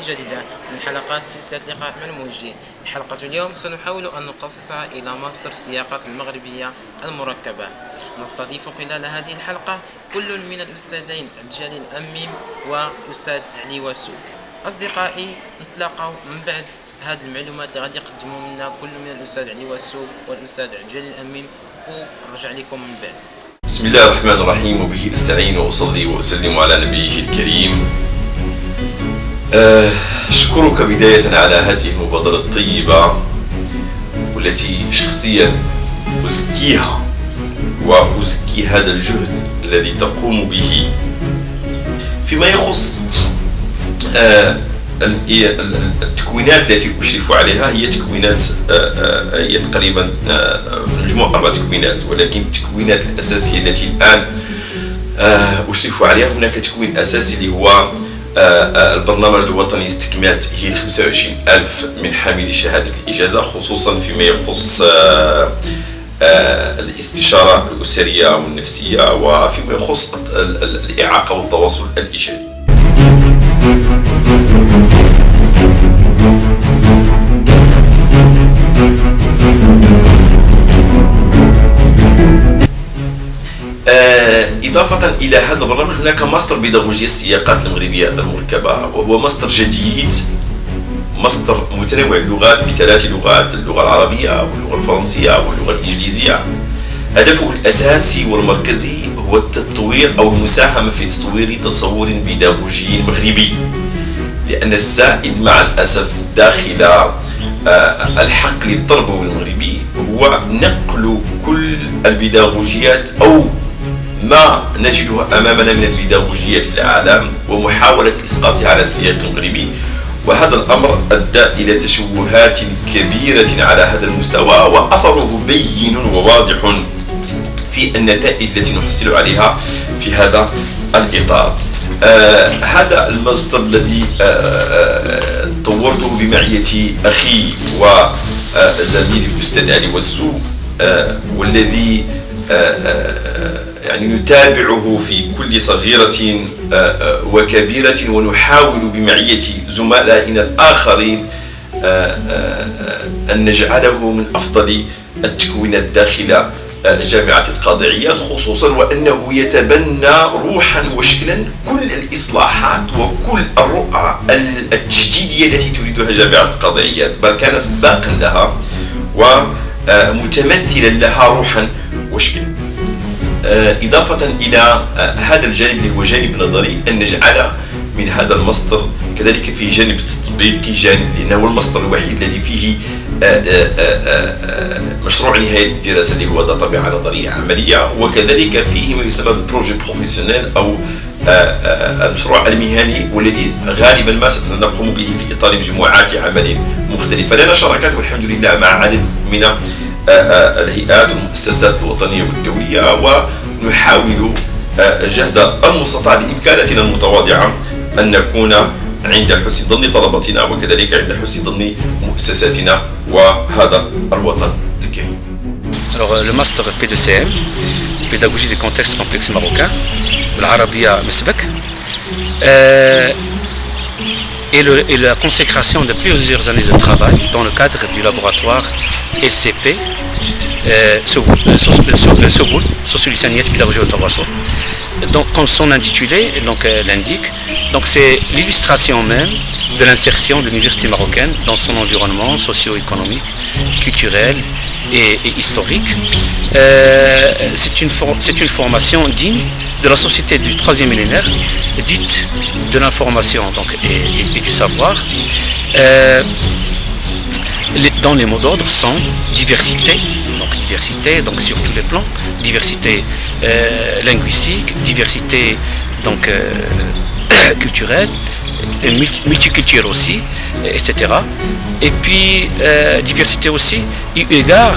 جديدة من حلقات سلسلة لقاء مع الموجه. حلقة اليوم سنحاول أن نخصصها إلى ماستر السياقات المغربية المركبة. نستضيف خلال هذه الحلقة كل من الأستاذين عبد الجليل أميم وأستاذ علي واسو. أصدقائي، نتلاقوا من بعد هذه المعلومات اللي غادي يقدموا لنا كل من الأستاذ علي واسو والأستاذ عبد الجليل أميم، ونرجع لكم من بعد. بسم الله الرحمن الرحيم، وبه أستعين وأصلي وأسلم على نبيه الكريم. أشكرك بداية على هذه المبادرة الطيبة والتي شخصيا أزكيها وأزكي هذا الجهد الذي تقوم به فيما يخص التكوينات التي أشرف عليها. هي تكوينات هي تقريبا في المجموع 4 تكوينات، ولكن التكوينات الأساسية التي الآن أشرف عليها، هناك تكوين أساسي اللي هو البرنامج الوطني لاستكمال تأهيل 25,000 من حاملي شهادة الإجازة، خصوصا فيما يخص الاستشارة الأسرية والنفسية وفيما يخص الإعاقة والتواصل الإيجابي. إضافة إلى هذا البرنامج هناك ماستر بيداغوجية السياقات المغربية المركبة، وهو ماستر جديد، ماستر متنوع اللغات ب3 لغات: اللغة العربية واللغة الفرنسية واللغة الإنجليزية. هدفه الأساسي والمركزي هو التطوير أو المساهمة في تطوير تصور بيداغوجي مغربي، لأن السائد مع الأسف داخل الحقل التربوي المغربي هو نقل كل البيداغوجيات أو ما نجدها أمامنا من البيداغوجيات في العالم ومحاولة إسقاطها على السياق المغربي، وهذا الأمر أدى إلى تشوهات كبيرة على هذا المستوى، وأثره بين وواضح في النتائج التي نحصل عليها في هذا الإطار. هذا الماستر الذي طورته بمعية أخي وزميلي الأستاذ علي واسو، والذي يعني نتابعه في كل صغيرة وكبيرة، ونحاول بمعية زملائنا الآخرين أن نجعله من أفضل التكوينات داخل جامعة القاضي عياض، خصوصا وأنه يتبنى روحا وشكلا كل الإصلاحات وكل الرؤى التجديدية التي تريدها جامعة القاضي عياض، بل كان سباقا لها ومتمثلا لها روحا وشكلا. إضافة إلى هذا الجانب اللي هو جانب نظري، أن نجعل من هذا الماستر كذلك في جانب تطبيقي، جانب لأنه هو الماستر الوحيد الذي فيه مشروع نهاية الدراسة اللي هو ذات طبيعة نظرية عملية، وكذلك فيه ما يسمى بالبروجي بروفيسيونيل أو المشروع المهني، والذي غالبا ما سنقوم به في إطار مجموعات عمل مختلفة. لنا شراكات والحمد لله مع عدد من الهيئات والمؤسسات الوطنية والدولية، ونحاول جهد المستطاع بإمكاناتنا المتواضعة أن نكون عند حسن ظن طلبتنا وكذلك عند حسن ظن مؤسساتنا وهذا الوطن الكريم. Alors le master P2CM, pédagogie des contextes complexes marocains, l'Arabia Mesbek, et la consécration de plusieurs années de travail dans le cadre du laboratoire LCP Soboul, Socio-Lisaniyat Pédagogie au Tawasul. Donc, comme son intitulé l'indique, c'est l'illustration même de l'insertion de l'université marocaine dans son environnement socio-économique, culturel et historique. C'est une formation digne de la société du 3e millénaire, dite de l'information et du savoir, dont les mots d'ordre sont diversité, donc sur tous les plans, diversité linguistique, diversité culturelle, multiculturelle aussi, etc. Et puis diversité aussi eu égard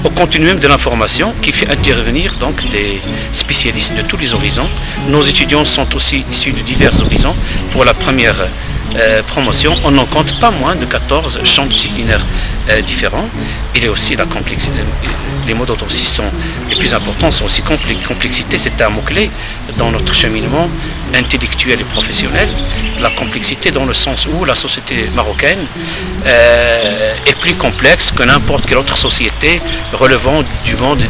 au contenu même de l'information qui fait intervenir des spécialistes de tous les horizons. Nos étudiants sont aussi issus de divers horizons. Pour la première promotion, on en compte pas moins de 14 champs disciplinaires différents. Il y a aussi les mots d'ordre aussi sont les plus importants, sont aussi complexité, c'est un mot-clé dans notre cheminement intellectuel et professionnel. La complexité dans le sens où la société marocaine est plus complexe que n'importe quelle autre société relevant du monde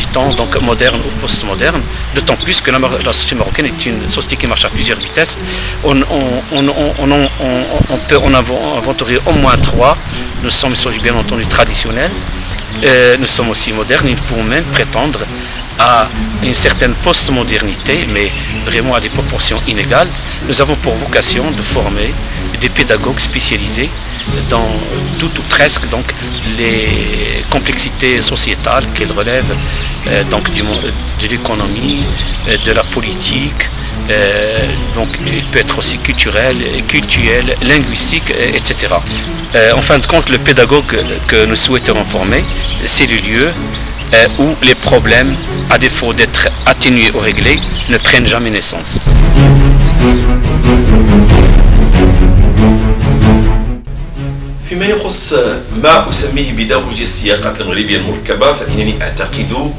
du temps donc moderne ou post-moderne, d'autant plus que la société marocaine est une société qui marche à plusieurs vitesses. On peut en inventorier au moins trois. Nous sommes bien entendu traditionnels, nous sommes aussi modernes, nous pouvons même prétendre à une certaine post-modernité, mais vraiment à des proportions inégales. Nous avons pour vocation de former des pédagogues spécialisés dans tout ou presque donc les complexités sociétales qu'elles relèvent donc du monde de l'économie, de la politique, donc il peut être aussi culturel, linguistique, etc. En fin de compte, le pédagogue que nous souhaiterons former, c'est le lieu où les problèmes, à défaut d'être atténués ou réglés, ne prennent jamais naissance. فيما يخص ما أسميه بيداغوجيا السياقات المغربية المركبة، فإنني أعتقد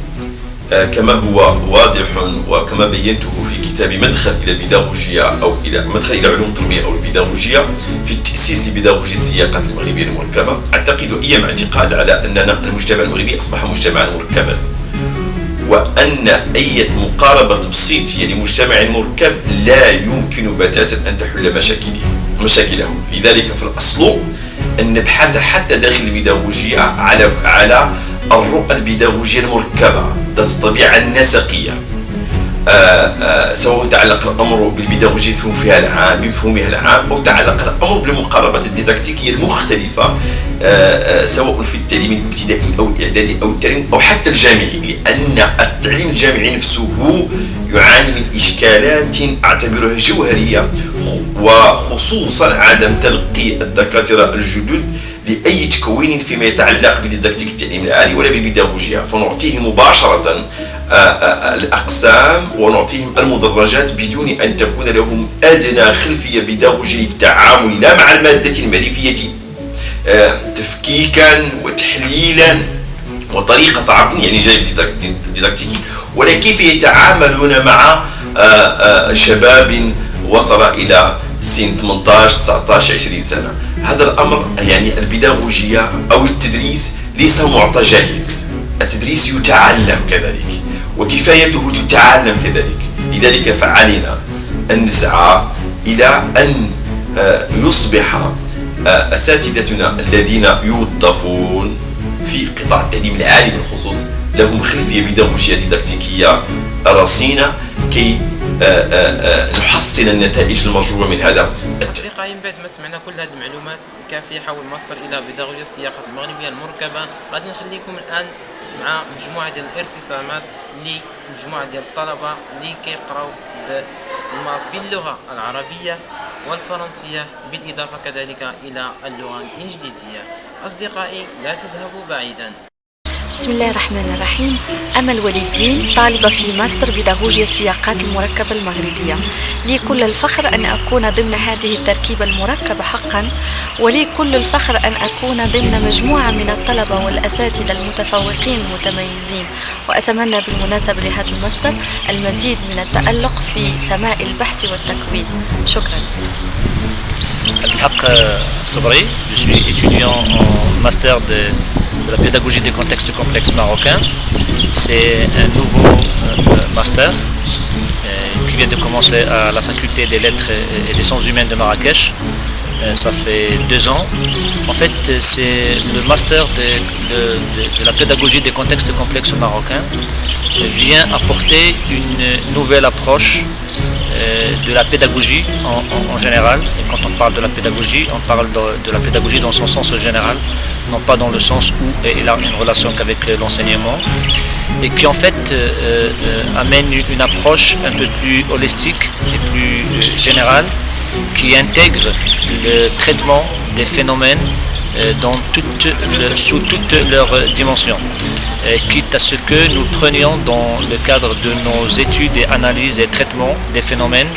كما هو واضح وكما بينته في كتاب مدخل إلى البيداغوجيا أو إلى مدخل إلى علوم التربية أو البيداغوجيا في التأسيس لبيداغوجيا السياقات المغربية المركبة، أعتقد أيام اعتقاد على أننا المجتمع المغربي أصبح مجتمعا مركبا، وأن أي مقاربة تبسيطية لمجتمع مركب لا يمكن بتاتا أن تحل مشاكله. لذلك فالأصل أن نبحث حتى داخل البيداغوجيا على الرؤى البيداغوجية المركبة ذات الطبيعة النسقية، سواء تعلق الأمر بالبيداغوجيا بمفهومها العام أو تعلق الأمر بالمقاربة الديداكتيكية المختلفة سواء في التعليم الابتدائي أو الإعدادي أو التعليم أو حتى الجامعي، لأن التعليم الجامعي نفسه يعاني من إشكالات أعتبرها جوهرية، وخصوصا عدم تلقي الدكاترة الجدد لأي تكوين فيما يتعلق بديداكتيك التعليم العالي ولا بالبيداغوجيا، فنعطيهم مباشرة الأقسام ونعطيهم المدرجات بدون أن تكون لهم أدنى خلفية بيداغوجية للتعامل لا مع المادة المعرفية تفكيكا وتحليلا وطريقة عرض يعني جانب ديداكتيكي، ولا كيف يتعاملون مع شباب وصل إلى سن 18 19 20 سنة. هذا الأمر يعني البيداغوجيا أو التدريس ليس معطى جاهز، التدريس يتعلم كذلك وكفايته تتعلم كذلك. لذلك فعلينا أن نسعى إلى أن يصبح أساتذتنا الذين يوظفون في قطاع التعليم العالي بالخصوص لهم خلفية بيداغوجية ديداكتيكية رصينة كي نحصل النتائج المرجوة من هذا. أصدقائي، من بعد ما سمعنا كل هذه المعلومات الكافية حول ماستر إلى بيداغوجيا السياقات المغربية المركبة، غادي نخليكم الآن مع مجموعة ديال الارتسامات لمجموعة ديال الطلبة اللي كيقراو بالماستر باللغة العربية والفرنسية بالإضافة كذلك إلى اللغة الإنجليزية. أصدقائي، لا تذهبوا بعيدا. بسم الله الرحمن الرحيم. أمل ولي الدين، طالبة في ماستر بيداغوجيا السياقات المركبة المغربية. لي كل الفخر أن أكون ضمن هذه التركيبة المركبة حقا، ولي كل الفخر أن أكون ضمن مجموعة من الطلبة والأساتذة المتفوقين المتميزين، وأتمنى بالمناسبة لهذا الماستر المزيد من التألق في سماء البحث والتكوين. شكرا. Abdelhak Sobri, je suis étudiant en master de la pédagogie des contextes complexes marocains. C'est un nouveau master qui vient de commencer à la faculté des lettres et des sciences humaines de Marrakech. Ça fait 2 ans. En fait, c'est le master de la pédagogie des contextes complexes marocains vient apporter une nouvelle approche de la pédagogie en général. Et quand on parle de la pédagogie, on parle de la pédagogie dans son sens général, non pas dans le sens où elle a une relation qu'avec l'enseignement, et qui en fait amène une approche un peu plus holistique et plus générale, qui intègre le traitement des phénomènes sous toutes leurs dimensions, quitte à ce que nous prenions dans le cadre de nos études et analyses et traitements des phénomènes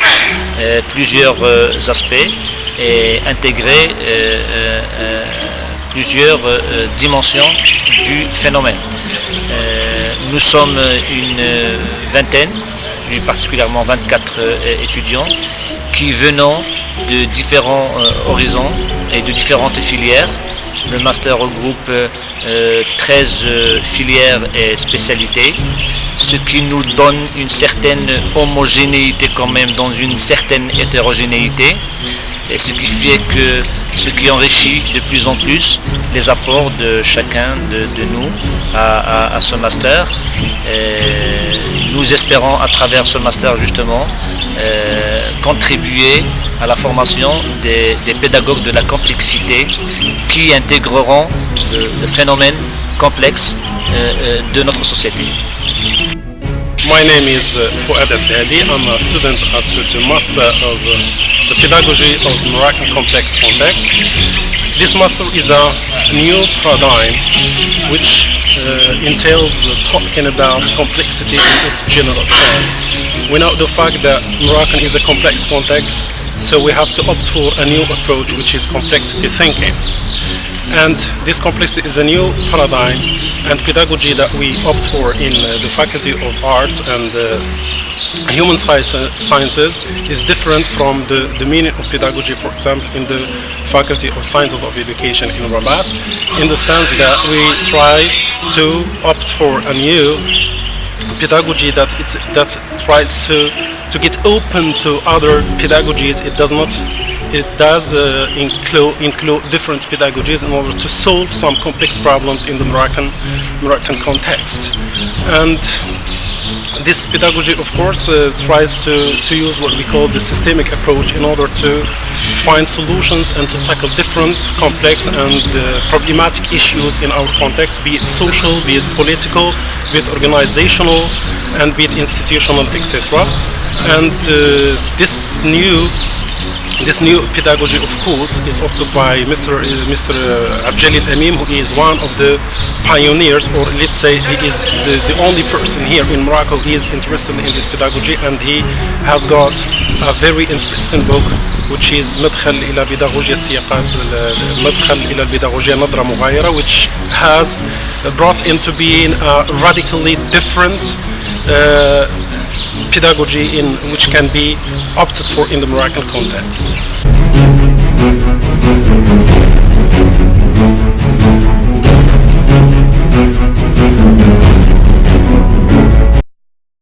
plusieurs aspects et intégrer plusieurs dimensions du phénomène. Nous sommes une vingtaine, plus particulièrement 24 étudiants, qui venons de différents horizons et de différentes filières. Le master regroupe 13 filières et spécialités, ce qui nous donne une certaine homogénéité quand même dans une certaine hétérogénéité, et ce qui fait que ce qui enrichit de plus en plus les apports de chacun de nous à ce master. Nous espérons à travers ce master justement contribuer à la formation des pédagogues de la complexité qui intégreront le phénomène complexe de notre société. My name is Fouad Abdadi. I'm a student at the Master of the Pedagogy of Moroccan Complex Context. This master is a new paradigm which entails talking about complexity in its general sense. We know the fact that Moroccan is a complex context, so we have to opt for a new approach, which is complexity thinking. And this complexity is a new paradigm and pedagogy that we opt for in the Faculty of Arts and Human Sciences is different from the meaning of pedagogy, for example, in the Faculty of Sciences of Education in Rabat, in the sense that we try to opt for a new pedagogy that tries to get open to other pedagogies. It does include different pedagogies in order to solve some complex problems in the Moroccan context. And this pedagogy, of course, tries to use what we call the systemic approach in order to find solutions and to tackle different complex and problematic issues in our context, be it social, be it political, be it organizational, and be it institutional, etc. And this new pedagogy, of course, is opted by Mr. Abdjelil Amim, who is one of the pioneers, or let's say he is the only person here in Morocco who is interested in this pedagogy, and he has got a very interesting book which is مدخل إلى بيداغوجيا السياقات مدخل إلى البيداغوجيا نظرة مغايرة, which has brought into being a radically different pedagogy in which can be opted for in the Moroccan context.